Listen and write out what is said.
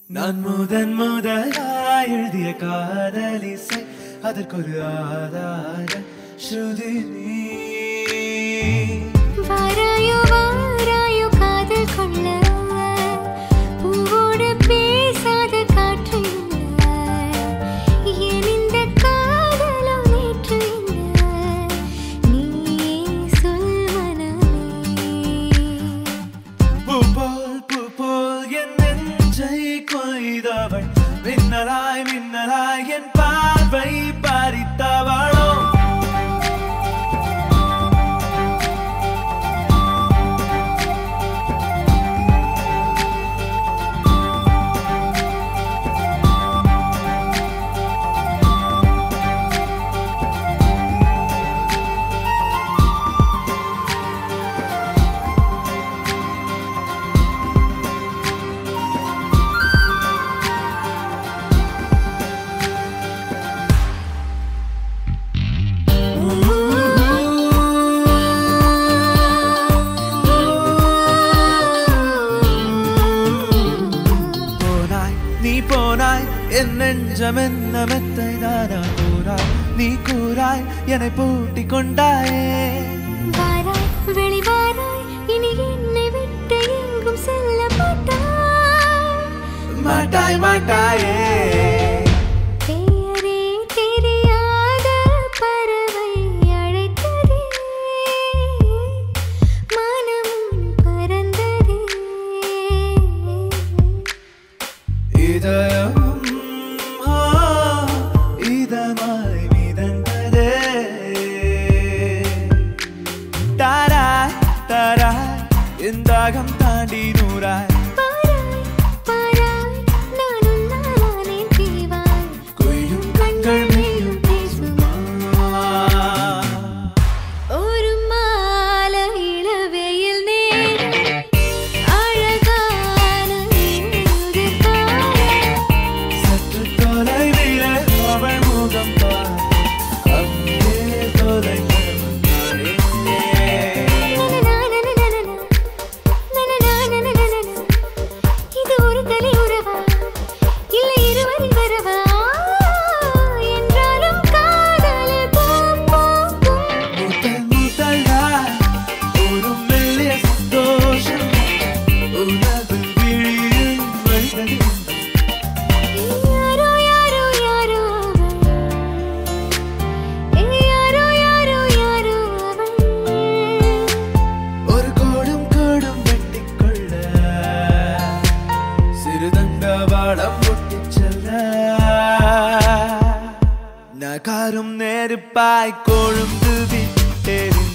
நான் முதலாய் எழுதிய காதலிசை அதற்கொரு ஆதார ஸ்ருதி நீ வாராயோ வாராயோ காதல் கொள்ள பூவோடு பேசாத காற்று என் இந்த காதலும் நேற்று நீ சொல் மனமே பூ போல் என் நெஞ்சை கொய்தவள் மின்னலாய் மின்னலாய் என் பார்வை பறித்தவளோ என் நெஞ்சம் என்ன மெத்தைதானா கூறாய் நீ கூறாய் என்னை பூட்டி கொண்டாயே வாராய் வெளிவாராய் இனி என்னை விட்டு எங்கும் செல்ல மாட்டாய் மாட்டாயே பேரே தெரியாத பறவை அழைத்ததே மனம் பறந்ததே இதயம் இதமாய் மிதந்ததே தாராய் தாராய் என் தாகம் தாண்டி நூறாய் நகாரும் நெருப்பாய் கொழுந்து விட்டேன்